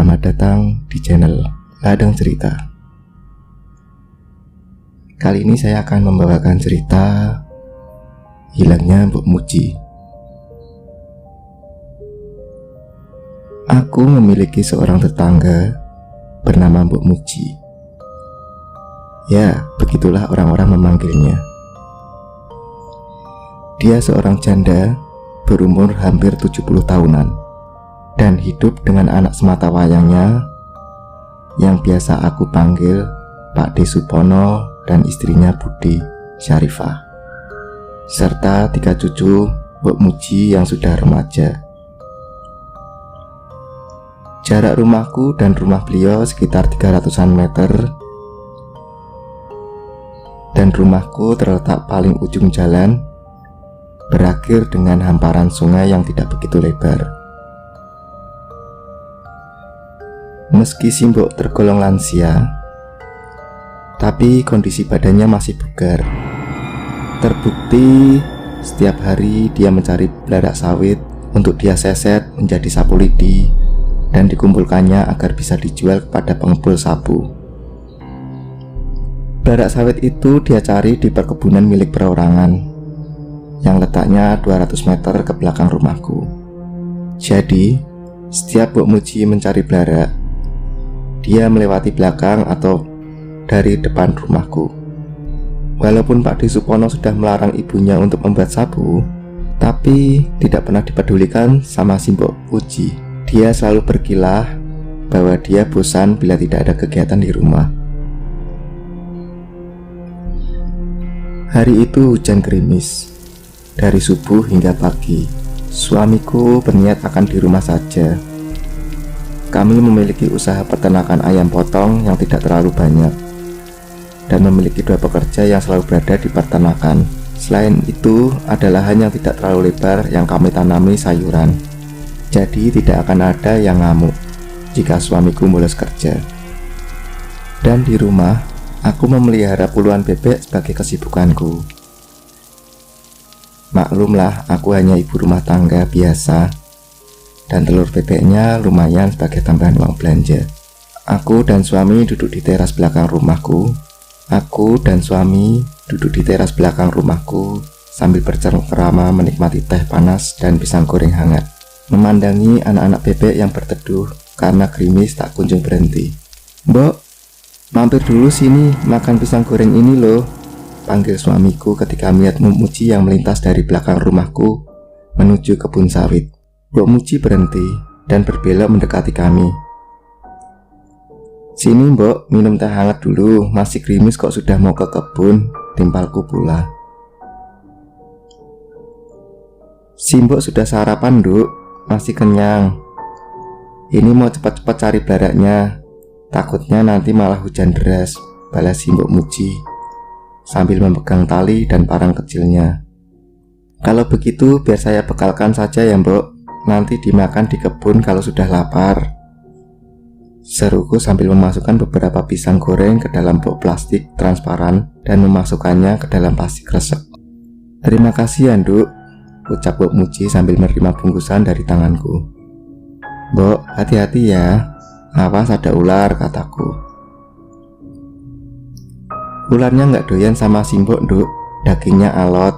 Selamat datang di channel Ladang Cerita. Kali ini saya akan membawakan cerita hilangnya Mbok Muji. Aku memiliki seorang tetangga bernama Mbok Muji. Ya, begitulah orang-orang memanggilnya. Dia seorang janda berumur hampir 70 tahunan dan hidup dengan anak sematawayangnya yang biasa aku panggil Pak D. Supono dan istrinya Budi Syarifah, serta 3 cucu Mbok Muji yang sudah remaja. Jarak rumahku dan rumah beliau sekitar 300-an meter, dan rumahku terletak paling ujung jalan, berakhir dengan hamparan sungai yang tidak begitu lebar. Meski si Mbok tergolong lansia, tapi kondisi badannya masih bugar. Terbukti setiap hari dia mencari belarak sawit untuk dia seset menjadi sapu lidi dan dikumpulkannya agar bisa dijual kepada pengepul sapu. Belarak sawit itu dia cari di perkebunan milik perorangan yang letaknya 200 meter ke belakang rumahku. Jadi, setiap Mbok Muji mencari belarak, dia melewati belakang atau dari depan rumahku. Walaupun Pak D. Supono sudah melarang ibunya untuk membuat sapu, tapi tidak pernah dipedulikan sama si Mbok Muji. Dia selalu berkilah bahwa dia bosan bila tidak ada kegiatan di rumah. Hari itu hujan gerimis dari subuh hingga pagi. Suamiku berniat akan di rumah saja. Kami memiliki usaha peternakan ayam potong yang tidak terlalu banyak dan memiliki 2 pekerja yang selalu berada di peternakan. Selain itu, ada lahan yang tidak terlalu lebar yang kami tanami sayuran. Jadi tidak akan ada yang ngamuk jika suamiku bolos kerja. Dan di rumah, aku memelihara puluhan bebek sebagai kesibukanku. Maklumlah, aku hanya ibu rumah tangga biasa, dan telur bebeknya lumayan sebagai tambahan uang belanja. Aku dan suami duduk di teras belakang rumahku. Sambil bercengkerama menikmati teh panas dan pisang goreng hangat, memandangi anak-anak bebek yang berteduh karena gerimis tak kunjung berhenti. "Mbok, mampir dulu sini makan pisang goreng ini loh," panggil suamiku ketika melihat Mbok Muji yang melintas dari belakang rumahku menuju kebun sawit. Mbok Muji berhenti dan berbelok mendekati kami. "Sini Mbok, minum teh hangat dulu, masih gerimis kok sudah mau ke kebun," timpalku pula. "Si Mbok sudah sarapan Nduk, masih kenyang. Ini mau cepat-cepat cari belaraknya, takutnya nanti malah hujan deras," balas si Mbok Muji sambil memegang tali dan parang kecilnya. "Kalau begitu biar saya bekalkan saja ya Mbok, nanti dimakan di kebun kalau sudah lapar," seruku sambil memasukkan beberapa pisang goreng ke dalam box plastik transparan dan memasukkannya ke dalam plastik kresek. "Terima kasih ya Nduk," ucap Mbok Muji sambil menerima bungkusan dari tanganku. "Mbok, hati-hati ya, awas ada ular," kataku. "Ularnya nggak doyan sama si Mbok Nduk, dagingnya alot,"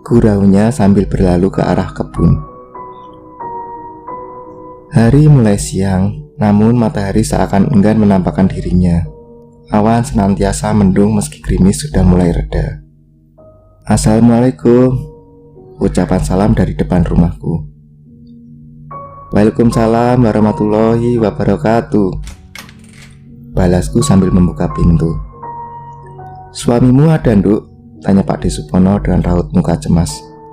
guraunya sambil berlalu ke arah kebun. Hari mulai siang, namun matahari seakan enggan menampakkan dirinya. Awan senantiasa mendung meski gerimis sudah mulai reda. "Assalamualaikum," ucapan salam dari depan rumahku. "Waalaikumsalam warahmatullahi wabarakatuh," balasku sambil membuka pintu. "Suamimu ada Nduk?" tanya Pak D. Supono dengan raut muka cemas.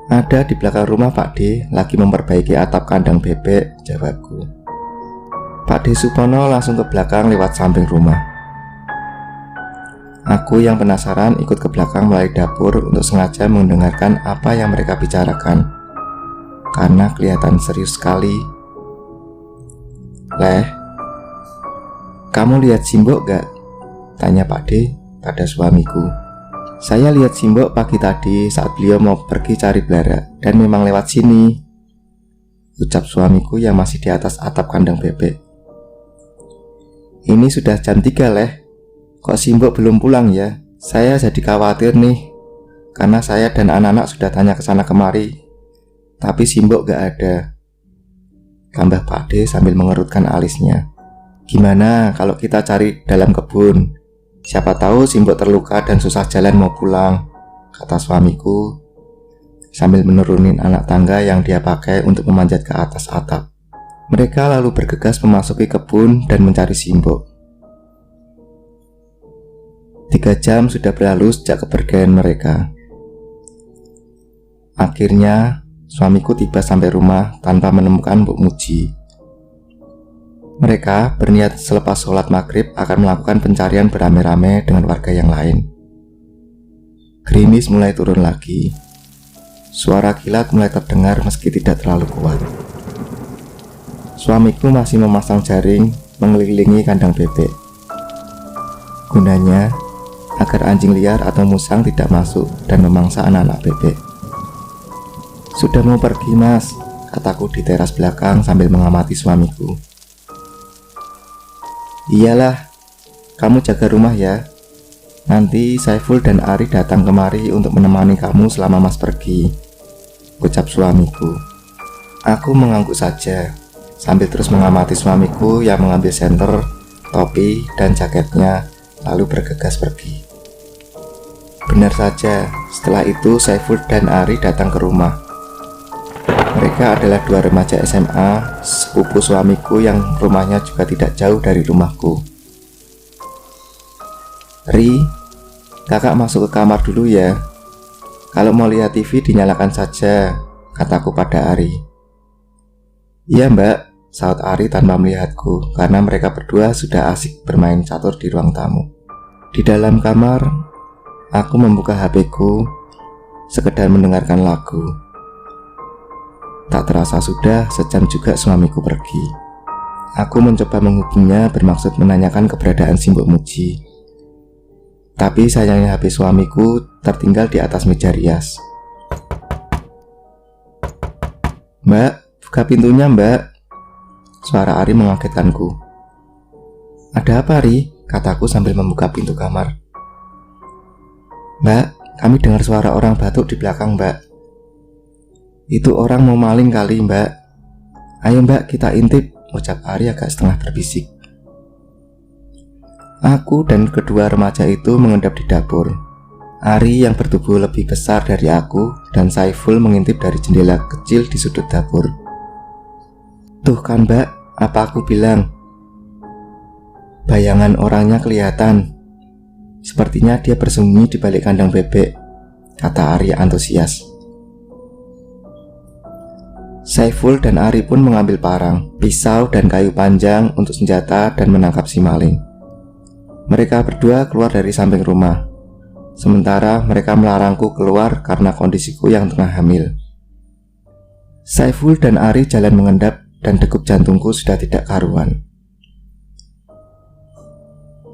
"Ada di belakang rumah Pak D, lagi memperbaiki atap kandang bebek," jawabku. Pak D. Supono langsung ke belakang lewat samping rumah. Aku yang penasaran ikut ke belakang melalui dapur untuk sengaja mendengarkan apa yang mereka bicarakan, karena kelihatan serius sekali. "Leh, kamu lihat si Mbok gak?" tanya Pak D pada suamiku. "Saya lihat si Mbok pagi tadi saat beliau mau pergi cari belarak dan memang lewat sini," ucap suamiku yang masih di atas atap kandang bebek. Ini sudah jam 3 leh. Kok si Mbok belum pulang ya? Saya jadi khawatir nih, karena saya dan anak-anak sudah tanya ke sana kemari, tapi si Mbok gak ada. Tambah Pak D sambil mengerutkan alisnya. Gimana kalau kita cari dalam kebun? Siapa tahu si Mbok terluka dan susah jalan mau pulang, kata suamiku sambil menurunin anak tangga yang dia pakai untuk memanjat ke atas atap. Mereka lalu bergegas memasuki kebun dan mencari si Mbok. 3 jam sudah berlalu sejak kepergian mereka. Akhirnya suamiku tiba sampai rumah tanpa menemukan Mbok Muji. Mereka berniat selepas sholat maghrib akan melakukan pencarian beramai-ramai dengan warga yang lain. Gerimis mulai turun lagi. Suara kilat mulai terdengar meski tidak terlalu kuat. Suamiku masih memasang jaring mengelilingi kandang bebek. Gunanya agar anjing liar atau musang tidak masuk dan memangsa anak-anak bebek. Sudah mau pergi mas, kataku di teras belakang sambil mengamati suamiku. Iyalah, kamu jaga rumah ya. Nanti Saiful dan Ari datang kemari untuk menemani kamu selama mas pergi, ucap suamiku. Aku mengangguk saja sambil terus mengamati suamiku yang mengambil senter, topi, dan jaketnya lalu bergegas pergi. Benar saja, setelah itu Saiful dan Ari datang ke rumah. Mereka adalah 2 remaja SMA, sepupu suamiku yang rumahnya juga tidak jauh dari rumahku. Ri, kakak masuk ke kamar dulu ya. Kalau mau lihat TV dinyalakan saja, kataku pada Ari. Iya mbak, saut Ari tanpa melihatku karena mereka berdua sudah asik bermain catur di ruang tamu. Di dalam kamar, aku membuka HP-ku sekedar mendengarkan lagu. Tak terasa sudah sejam juga suamiku pergi. Aku mencoba menghubungnya bermaksud menanyakan keberadaan si Mbok Muji. Tapi sayangnya HP suamiku tertinggal di atas meja rias. Mbak, buka pintunya mbak. Suara Ari mengagetkanku. Ada apa Ari? Kataku sambil membuka pintu kamar. Mbak, kami dengar suara orang batuk di belakang mbak. Itu orang mau maling kali mbak. Ayo mbak kita intip, ucap Ari agak setengah berbisik. Aku dan kedua remaja itu mengendap di dapur. Ari yang bertubuh lebih besar dari aku dan Saiful mengintip dari jendela kecil di sudut dapur. Tuh kan mbak, apa aku bilang? Bayangan orangnya kelihatan. Sepertinya dia bersembunyi di balik kandang bebek, kata Ari antusias. Saiful dan Ari pun mengambil parang, pisau, dan kayu panjang untuk senjata dan menangkap si maling. Mereka berdua keluar dari samping rumah, sementara mereka melarangku keluar karena kondisiku yang tengah hamil. Saiful dan Ari jalan mengendap dan degup jantungku sudah tidak karuan.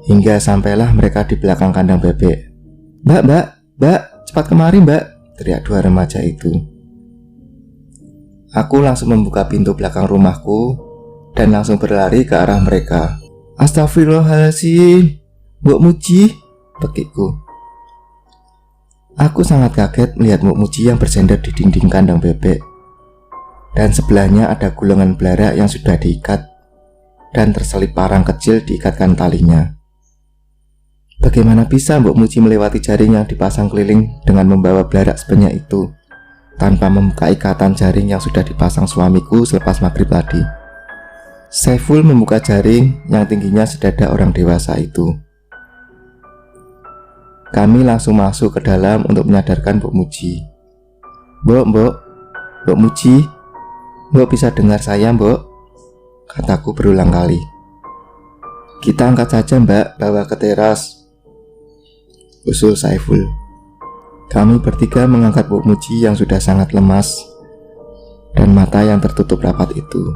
Hingga sampailah mereka di belakang kandang bebek. Mbak, cepat kemari mbak, teriak 2 remaja itu. Aku langsung membuka pintu belakang rumahku dan langsung berlari ke arah mereka. Astagfirullahaladzim, Mbok Muji, bekikku. Aku sangat kaget melihat Mbok Muji yang bersender di dinding kandang bebek. Dan sebelahnya ada gulungan belarak yang sudah diikat dan terselip parang kecil diikatkan talinya. Bagaimana bisa Mbok Muji melewati jaring yang dipasang keliling dengan membawa belarak sebanyak itu tanpa membuka ikatan jaring yang sudah dipasang suamiku selepas maghrib tadi? Saiful membuka jaring yang tingginya sedada orang dewasa itu. Kami langsung masuk ke dalam untuk menyadarkan Mbok Muji. Mbok Muji, Mbok bisa dengar saya mbok? Kataku berulang kali. Kita angkat saja mbak, bawa ke teras, usul Saiful. Kami bertiga mengangkat Mbok Muji yang sudah sangat lemas dan mata yang tertutup rapat itu.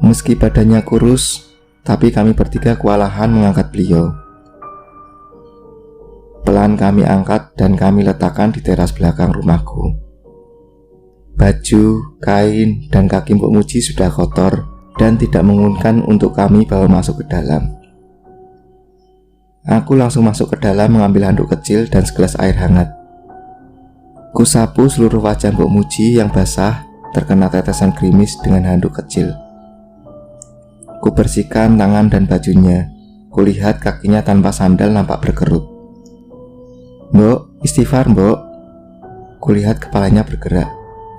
Meski badannya kurus, tapi kami bertiga kewalahan mengangkat beliau. Pelan kami angkat dan kami letakkan di teras belakang rumahku. Baju, kain, dan kaki Mbok Muji sudah kotor dan tidak menginginkan untuk kami bawa masuk ke dalam. Aku langsung masuk ke dalam mengambil handuk kecil dan segelas air hangat. Kusapu seluruh wajah Mbok Muji yang basah terkena tetesan gerimis dengan handuk kecil. Kubersihkan tangan dan bajunya. Kulihat kakinya tanpa sandal nampak berkerut. "Mbok, istighfar Mbok." Kulihat kepalanya bergerak.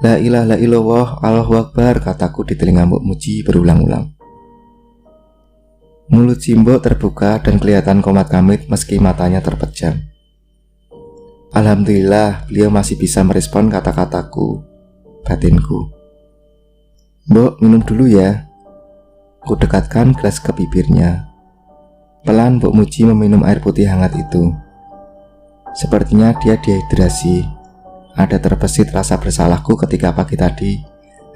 "La ilaha illallah, Allahu Akbar," kataku di telinga Mbok Muji berulang-ulang. Mulut Simbok terbuka dan kelihatan komat kamit meski matanya terpejam. Alhamdulillah, beliau masih bisa merespon kata-kataku, batinku. "Mbok, minum dulu ya." Ku dekatkan gelas ke bibirnya. Pelan Mbok Muji meminum air putih hangat itu. Sepertinya dia dehidrasi. Ada terbesit rasa bersalahku ketika pagi tadi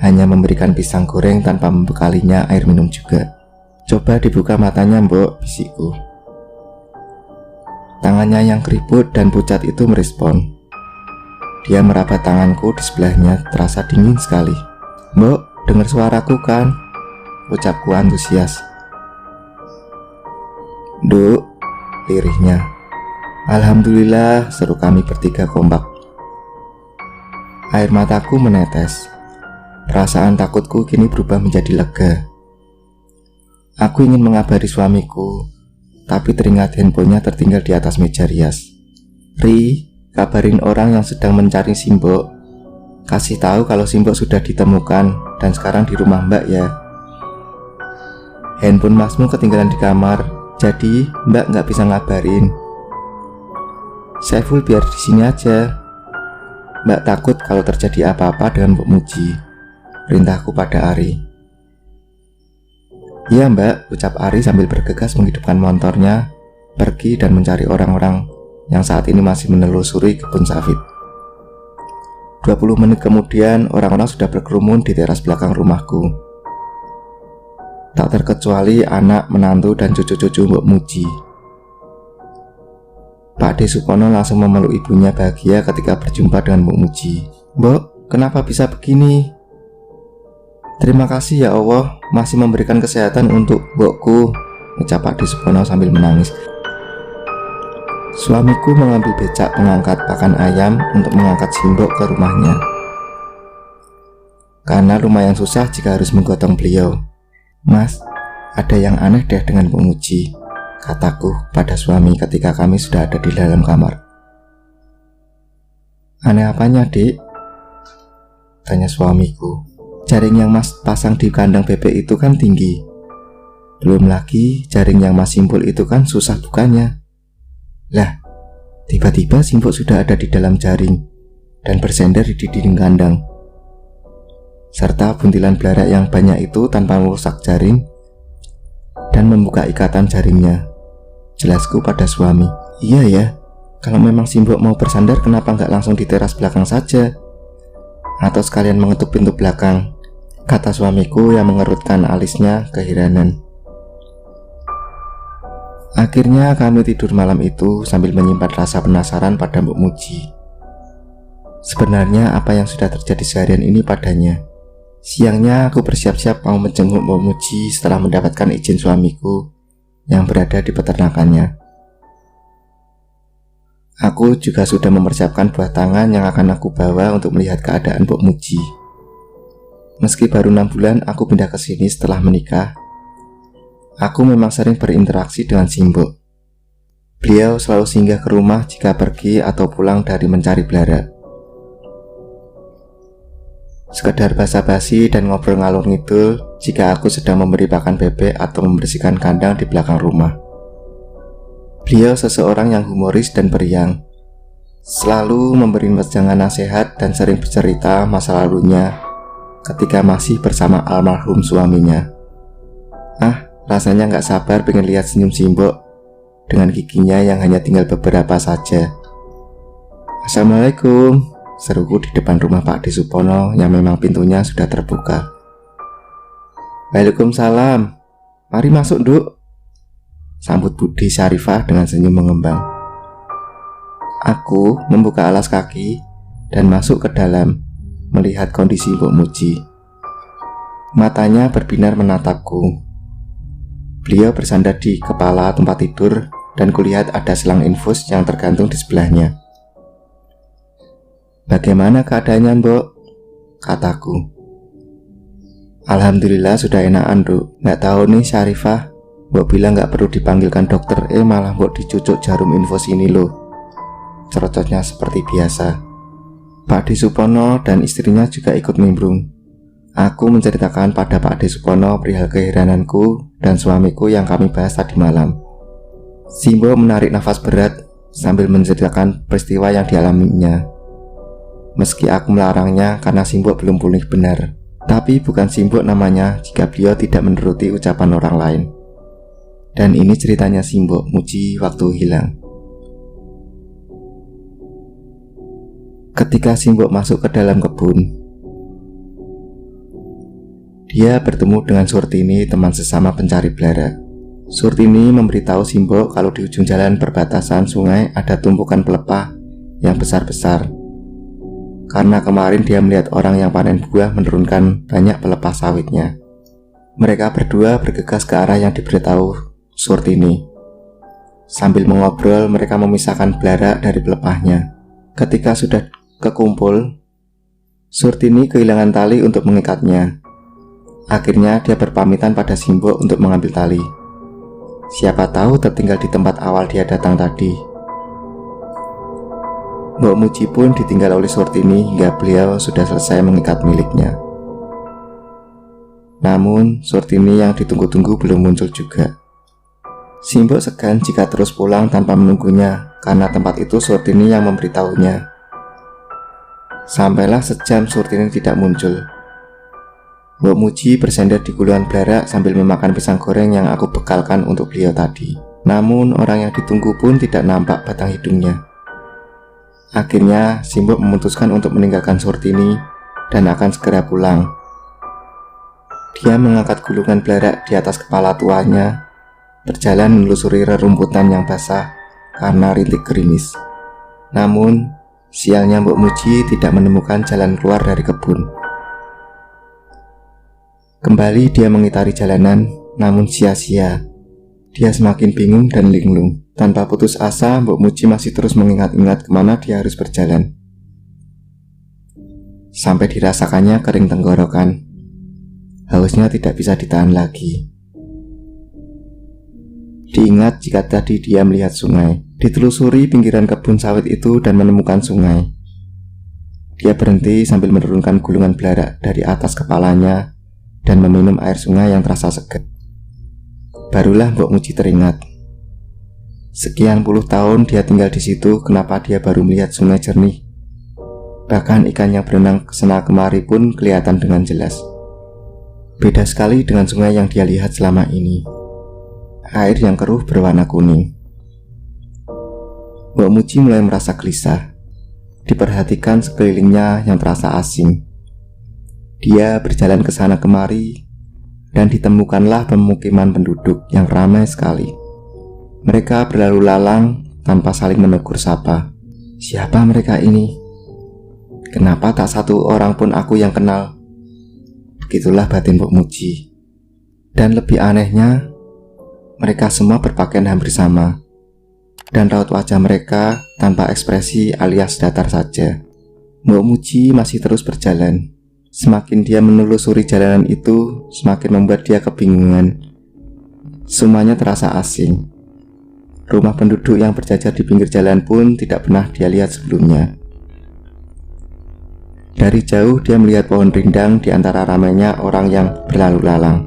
hanya memberikan pisang goreng tanpa membekalinya air minum juga. "Coba dibuka matanya Mbok," bisikku. Tangannya yang keriput dan pucat itu merespon. Dia merapat tanganku di sebelahnya, terasa dingin sekali. "Mbok, dengar suaraku kan?" ucapku antusias. "Duk," lirihnya. "Alhamdulillah," seru kami bertiga kompak. Air mataku menetes. Perasaan takutku kini berubah menjadi lega. Aku ingin mengabari suamiku, tapi teringat handphonenya tertinggal di atas meja rias. "Ri, kabarin orang yang sedang mencari Simbok. Kasih tahu kalau Simbok sudah ditemukan dan sekarang di rumah Mbak ya. Handphone Masmu ketinggalan di kamar, jadi Mbak nggak bisa ngabarin. Saiful biar di sini aja. Mbak takut kalau terjadi apa-apa dengan Mbok Muji," perintahku pada Ari. "Iya Mbak," ucap Ari sambil bergegas menghidupkan motornya, pergi dan mencari orang-orang yang saat ini masih menelusuri kebun sawit. 20 menit kemudian, orang-orang sudah berkerumun di teras belakang rumahku. Tak terkecuali anak, menantu, dan cucu-cucu Mbok Muji. Pak De Supono langsung memeluk ibunya bahagia ketika berjumpa dengan Mbok Muji. "Mbok, kenapa bisa begini?" "Terima kasih ya Allah, masih memberikan kesehatan untuk mbokku," ucap Pak De Supono sambil menangis. Suamiku mengambil becak pengangkat pakan ayam untuk mengangkat Simbok ke rumahnya. Karena lumayan susah jika harus menggotong beliau. "Mas, ada yang aneh deh dengan Mbok Muji," kataku pada suami ketika kami sudah ada di dalam kamar. "Aneh apanya, Dik?" tanya suamiku. "Jaring yang Mas pasang di kandang bebek itu kan tinggi. Belum lagi jaring yang Mas simpul itu kan susah bukanya. Lah, tiba-tiba Simbok sudah ada di dalam jaring dan bersender di dinding kandang. Serta buntilan belarak yang banyak itu tanpa merusak jaring dan membuka ikatan jaringnya," jelasku pada suami. "Iya ya, kalau memang Simbok mau bersandar kenapa nggak langsung di teras belakang saja? Atau sekalian mengetuk pintu belakang," kata suamiku yang mengerutkan alisnya keheranan. Akhirnya kami tidur malam itu sambil menyimpan rasa penasaran pada Mbok Muji. Sebenarnya apa yang sudah terjadi seharian ini padanya. Siangnya aku bersiap-siap mau menjenguk Mbok Muji setelah mendapatkan izin suamiku yang berada di peternakannya. Aku juga sudah mempersiapkan buah tangan yang akan aku bawa untuk melihat keadaan Mbok Muji. Meski baru 6 bulan aku pindah ke sini setelah menikah, aku memang sering berinteraksi dengan Simbok. Beliau selalu singgah ke rumah jika pergi atau pulang dari mencari belarak. Sekedar basa-basi dan ngobrol ngalor ngidul jika aku sedang memberi pakan bebek atau membersihkan kandang di belakang rumah. Beliau seseorang yang humoris dan periang, selalu memberi wejangan nasihat dan sering bercerita masa lalunya ketika masih bersama almarhum suaminya. Rasanya gak sabar pengen lihat senyum Simbok dengan giginya yang hanya tinggal beberapa saja. "Assalamualaikum," seruku di depan rumah Pak De Supono yang memang pintunya sudah terbuka. "Waalaikumsalam. Mari masuk, Duk," sambut Budi Syarifah dengan senyum mengembang. Aku membuka alas kaki dan masuk ke dalam melihat kondisi Mbok Muji. Matanya berbinar menatapku. Beliau bersandar di kepala tempat tidur dan kulihat ada selang infus yang tergantung di sebelahnya. "Bagaimana keadaannya, Mbok?" kataku. "Alhamdulillah sudah enakan, Duk. Nggak tahu nih Syarifah, Mbok bilang nggak perlu dipanggilkan dokter, malah Mbok dicucuk jarum infus ini loh." Cerocotnya seperti biasa. Pak D. Supono dan istrinya juga ikut nimbrung. Aku menceritakan pada Pak D. Supono perihal keherananku dan suamiku yang kami bahas tadi malam. Simbo menarik nafas berat sambil menceritakan peristiwa yang dialaminya. Meski aku melarangnya karena Simbo belum pulih benar, tapi bukan Simbo namanya jika beliau tidak menuruti ucapan orang lain. Dan ini ceritanya Simbo Muji waktu hilang. Ketika Simbo masuk ke dalam kebun, dia bertemu dengan Surtini, teman sesama pencari belara. Surtini memberitahu Simbo kalau di ujung jalan perbatasan sungai ada tumpukan pelepah yang besar-besar. Karena kemarin dia melihat orang yang panen buah menurunkan banyak pelepah sawitnya. Mereka berdua bergegas ke arah yang diberitahu Surtini. Sambil mengobrol, mereka memisahkan belara dari pelepahnya. Ketika sudah kekumpul, Surtini kehilangan tali untuk mengikatnya. Akhirnya dia berpamitan pada Simbo untuk mengambil tali. Siapa tahu tertinggal di tempat awal dia datang tadi. Mbok Muji pun ditinggal oleh Surtini hingga beliau sudah selesai mengikat miliknya. Namun Surtini yang ditunggu-tunggu belum muncul juga. Simbo segan jika terus pulang tanpa menunggunya, karena tempat itu Surtini yang memberitahunya. Sampailah sejam Surtini tidak muncul. Mbok Muji bersandar di guluan belara sambil memakan pisang goreng yang aku bekalkan untuk beliau tadi. Namun orang yang ditunggu pun tidak nampak batang hidungnya. Akhirnya Simbo memutuskan untuk meninggalkan Surtini dan akan segera pulang. Dia mengangkat gulungan belara di atas kepala tuanya, berjalan menelusuri rerumputan yang basah karena rintik gerimis. Namun sialnya Mbok Muji tidak menemukan jalan keluar dari kebun. Kembali dia mengitari jalanan, namun sia-sia. Dia semakin bingung dan linglung. Tanpa putus asa, Mbok Muji masih terus mengingat-ingat kemana dia harus berjalan. Sampai dirasakannya kering tenggorokan. Hausnya tidak bisa ditahan lagi. Diingat jika tadi dia melihat sungai. Ditelusuri pinggiran kebun sawit itu dan menemukan sungai. Dia berhenti sambil menurunkan gulungan belara dari atas kepalanya dan meminum air sungai yang terasa segar. Barulah Mbok Muji teringat. Sekian puluh tahun dia tinggal di situ, kenapa dia baru melihat sungai jernih? Bahkan ikan yang berenang kesana kemari pun kelihatan dengan jelas. Beda sekali dengan sungai yang dia lihat selama ini. Air yang keruh berwarna kuning. Mbok Muji mulai merasa gelisah. Diperhatikan sekelilingnya yang terasa asing. Dia berjalan ke sana kemari dan ditemukanlah pemukiman penduduk yang ramai sekali. Mereka berlalu lalang tanpa saling menegur sapa. Siapa mereka ini? Kenapa tak satu orang pun aku yang kenal? Begitulah batin Mbok Muji. Dan lebih anehnya, mereka semua berpakaian hampir sama. Dan raut wajah mereka tanpa ekspresi alias datar saja. Mbok Muji masih terus berjalan. Semakin dia menelusuri jalanan itu, semakin membuat dia kebingungan. Semuanya terasa asing. Rumah penduduk yang berjajar di pinggir jalan pun tidak pernah dia lihat sebelumnya. Dari jauh dia melihat pohon rindang di antara ramainya orang yang berlalu lalang.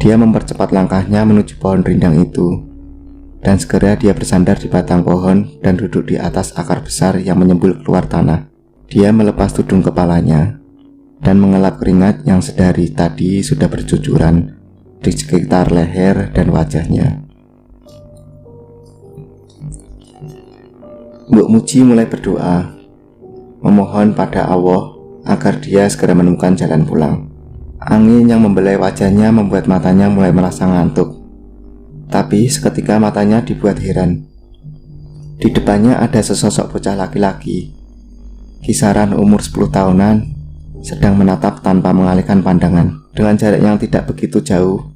Dia mempercepat langkahnya menuju pohon rindang itu, dan segera dia bersandar di batang pohon dan duduk di atas akar besar yang menyembul keluar tanah. Dia melepas tudung kepalanya dan mengelap keringat yang sedari tadi sudah bercucuran di sekitar leher dan wajahnya. Mbok Muji mulai berdoa, memohon pada Allah agar dia segera menemukan jalan pulang. Angin yang membelai wajahnya membuat matanya mulai merasa ngantuk. Tapi seketika matanya dibuat heran. Di depannya ada sesosok bocah laki-laki, kisaran umur 10 tahunan, sedang menatap tanpa mengalihkan pandangan. Dengan jarak yang tidak begitu jauh,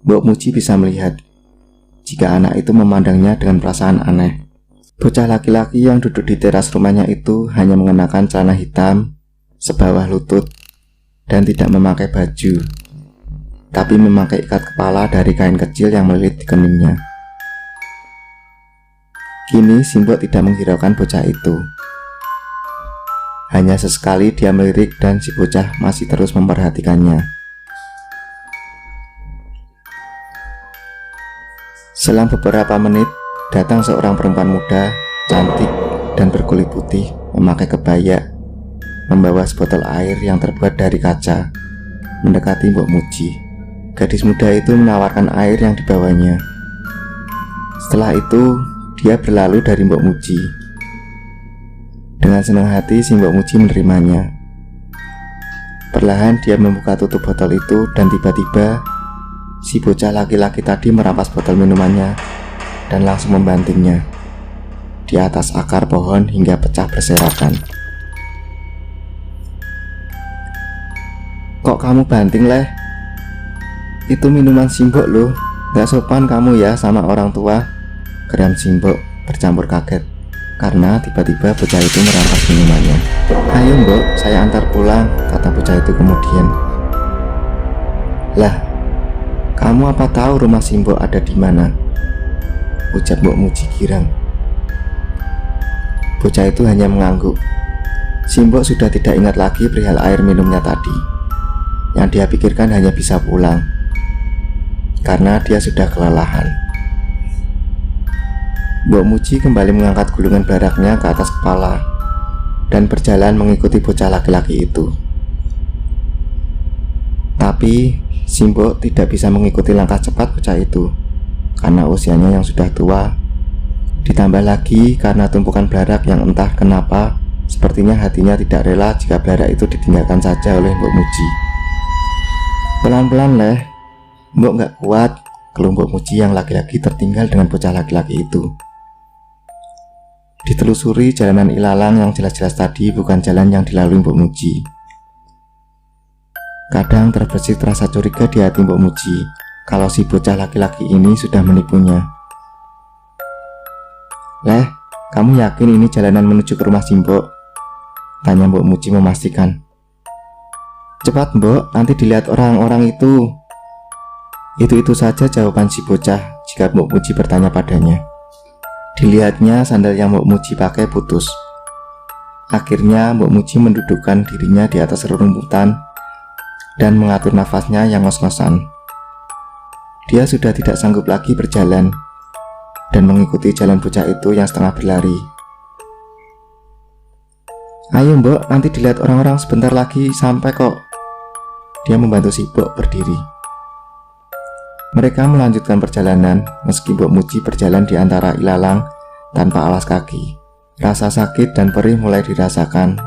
Mbok Muji bisa melihat jika anak itu memandangnya dengan perasaan aneh. Bocah laki-laki yang duduk di teras rumahnya itu hanya mengenakan celana hitam sebawah lutut dan tidak memakai baju, tapi memakai ikat kepala dari kain kecil yang melilit di keningnya. Kini Simbok tidak menghiraukan bocah itu. Hanya sesekali dia melirik dan si bocah masih terus memperhatikannya. Selang beberapa menit, datang seorang perempuan muda, cantik dan berkulit putih, memakai kebaya, membawa sebotol air yang terbuat dari kaca, mendekati Mbok Muji. Gadis muda itu menawarkan air yang dibawanya. Setelah itu, dia berlalu dari Mbok Muji. Dengan senang hati si Mbok Muji menerimanya. Perlahan dia membuka tutup botol itu dan tiba-tiba si bocah laki-laki tadi merampas botol minumannya dan langsung membantingnya di atas akar pohon hingga pecah berserakan. "Kok kamu banting, Leh? Itu minuman Simbok loh. Gak sopan kamu ya sama orang tua," geram Simbok bercampur kaget karena tiba-tiba bocah itu merampas minumannya. "Ayo Mbok, saya antar pulang," kata bocah itu kemudian. "Lah, kamu apa tahu rumah Simbok ada di mana?" ujar Mbok Muji girang. Bocah itu hanya mengangguk. Simbok sudah tidak ingat lagi perihal air minumnya tadi. Yang dia pikirkan hanya bisa pulang karena dia sudah kelelahan. Mbok Muji kembali mengangkat gulungan baraknya ke atas kepala dan berjalan mengikuti bocah laki-laki itu. Tapi Simbok tidak bisa mengikuti langkah cepat bocah itu karena usianya yang sudah tua, ditambah lagi karena tumpukan barak yang entah kenapa sepertinya hatinya tidak rela jika barak itu ditinggalkan saja oleh Mbok Muji. "Pelan-pelan, Leh, Mbok gak kuat," keluh Mbok Muji yang laki-laki tertinggal dengan bocah laki-laki itu. Ditelusuri jalanan ilalang yang jelas-jelas tadi bukan jalan yang dilalui Mbok Muji. Kadang terbesit rasa curiga di hati Mbok Muji kalau si bocah laki-laki ini sudah menipunya. "Leh, kamu yakin ini jalanan menuju ke rumah Simbok?" tanya Mbok Muji memastikan. "Cepat Mbok, nanti dilihat orang-orang itu." Itu saja jawaban si bocah jika Mbok Muji bertanya padanya. Dilihatnya sandal yang Mbok Muji pakai putus. Akhirnya Mbok Muji mendudukkan dirinya di atas rerumputan dan mengatur nafasnya yang ngos-ngosan. Dia sudah tidak sanggup lagi berjalan dan mengikuti jalan bocah itu yang setengah berlari. "Ayo Mbok, nanti dilihat orang-orang, sebentar lagi sampai kok." Dia membantu si Mbok berdiri. Mereka melanjutkan perjalanan meski Mbok Muji berjalan di antara ilalang tanpa alas kaki. Rasa sakit dan perih mulai dirasakan,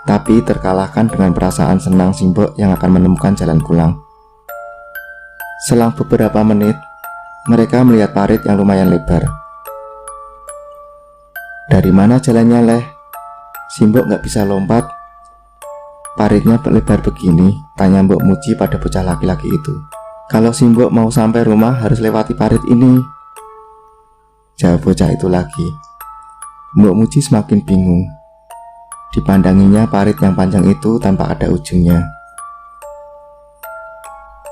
tapi terkalahkan dengan perasaan senang Simbok yang akan menemukan jalan pulang. Selang beberapa menit, mereka melihat parit yang lumayan lebar. "Dari mana jalannya, Leh? Simbok gak bisa lompat." "Paritnya lebar begini," tanya Mbok Muji pada bocah laki-laki itu. "Kalau Simbok mau sampai rumah harus lewati parit ini," jawab bocah itu lagi. Mbok Muji semakin bingung. Dipandanginya parit yang panjang itu tanpa ada ujungnya.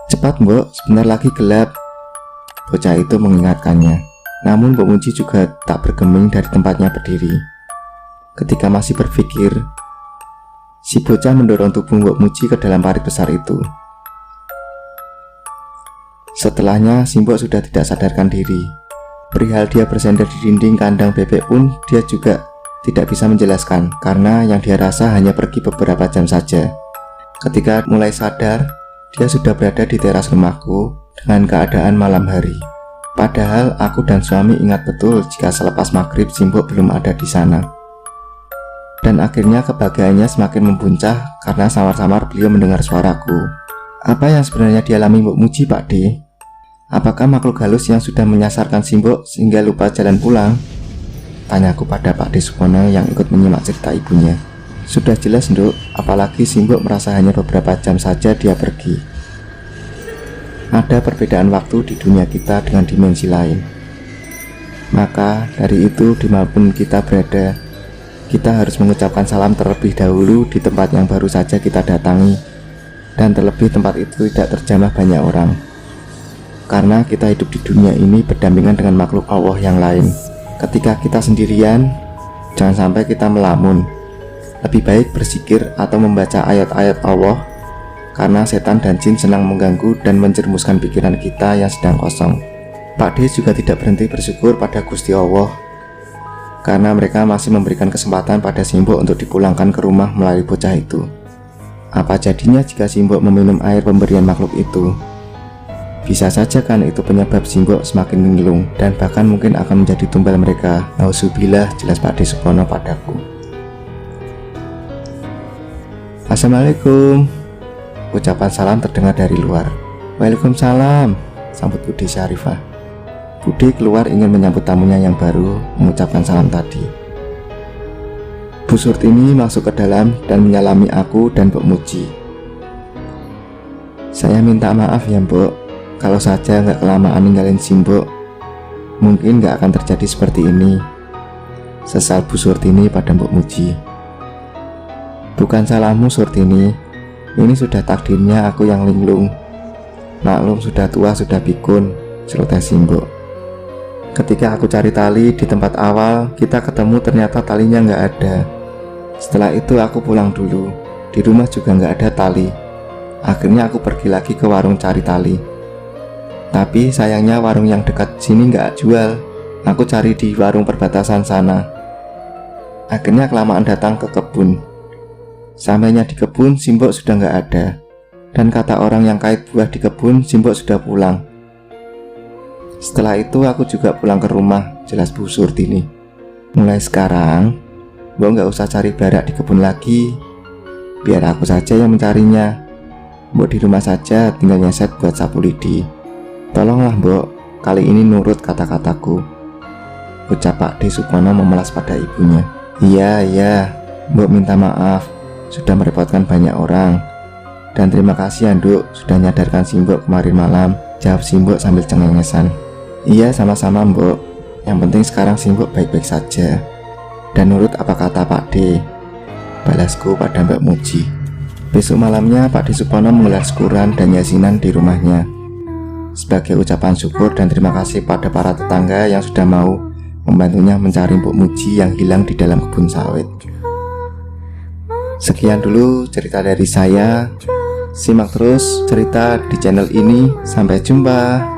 "Cepat Mbok, sebentar lagi gelap," bocah itu mengingatkannya. Namun Mbok Muji juga tak bergeming dari tempatnya berdiri. Ketika masih berpikir, si bocah mendorong tubuh Mbok Muji ke dalam parit besar itu. Setelahnya Simbok sudah tidak sadarkan diri. Perihal dia bersender di dinding kandang bebek pun dia juga tidak bisa menjelaskan karena yang dia rasa hanya pergi beberapa jam saja. Ketika mulai sadar, dia sudah berada di teras rumahku dengan keadaan malam hari. Padahal aku dan suami ingat betul jika selepas maghrib Simbok belum ada di sana. Dan akhirnya kebahagiaannya semakin membuncah karena samar-samar beliau mendengar suaraku. "Apa yang sebenarnya dialami Mbok Muji, Pak D? Apakah makhluk halus yang sudah menyasarkan Simbok sehingga lupa jalan pulang?" tanyaku pada Pak D Supono yang ikut menyimak cerita ibunya. "Sudah jelas, Nduk. apalagi si Mbok merasa hanya beberapa jam saja dia pergi. Ada perbedaan waktu di dunia kita dengan dimensi lain. Maka dari itu dimanapun kita berada, kita harus mengucapkan salam terlebih dahulu di tempat yang baru saja kita datangi, dan terlebih tempat itu tidak terjamah banyak orang. Karena kita hidup di dunia ini berdampingan dengan makhluk Allah yang lain. Ketika kita sendirian, jangan sampai kita melamun. Lebih baik berzikir atau membaca ayat-ayat Allah, karena setan dan jin senang mengganggu dan menjerumuskan pikiran kita yang sedang kosong. Pak D juga tidak berhenti bersyukur pada Gusti Allah, karena mereka masih memberikan kesempatan pada Simbok untuk dipulangkan ke rumah melalui bocah itu. Apa jadinya jika Simbok meminum air pemberian makhluk itu? Bisa saja kan itu penyebab Simbok semakin linglung, dan bahkan mungkin akan menjadi tumbal mereka. Nauzubillah, jelas Pak D Supono padaku. Assalamualaikum. Ucapan salam terdengar dari luar. Waalaikumsalam, sambut Budi Syarifah. Budi keluar ingin menyambut tamunya yang baru, mengucapkan salam tadi. Bu Surtini masuk ke dalam dan menyalami aku dan Mbok Muji. Saya minta maaf ya Mbok, kalau saja nggak kelamaan ninggalin Simbok, mungkin nggak akan terjadi seperti ini, sesal Bu Surtini pada Mbok Muji. Bukan salahmu Surtini, ini sudah takdirnya aku yang linglung. Maklum sudah tua sudah pikun, celoteh Simbok. Ketika aku cari tali di tempat awal, kita ketemu ternyata talinya nggak ada. Setelah itu aku pulang dulu, di rumah juga nggak ada tali. Akhirnya aku pergi lagi ke warung cari tali. Tapi sayangnya warung yang dekat sini nggak jual. Aku cari di warung perbatasan sana. Akhirnya kelamaan datang ke kebun. Sampainya di kebun, Simbok sudah nggak ada. Dan kata orang yang kait buah di kebun, Simbok sudah pulang. Setelah itu aku juga pulang ke rumah, jelas Bu Surtini. Mulai sekarang, Mbok nggak usah cari barak di kebun lagi. Biar aku saja yang mencarinya. Mbok di rumah saja tinggal nyeset buat sapu lidi. Tolonglah Mbok, kali ini nurut kata-kataku, ucap Pak D Supono memelas pada ibunya. Iya, Mbok minta maaf, sudah merepotkan banyak orang. Dan terima kasih ya Nduk, sudah nyadarkan Simbok kemarin malam, jawab Simbok sambil cengengesan. Iya sama-sama Mbok, yang penting sekarang Simbok baik-baik saja. Dan nurut apa kata Pak D, balasku pada Mbak Muji. Besok malamnya Pak D Supono menggelar syukuran dan yasinan di rumahnya, sebagai ucapan syukur dan terima kasih pada para tetangga yang sudah mau membantunya mencari Mbok Muji yang hilang di dalam kebun sawit. Sekian dulu cerita dari saya. Simak terus cerita di channel ini. Sampai jumpa.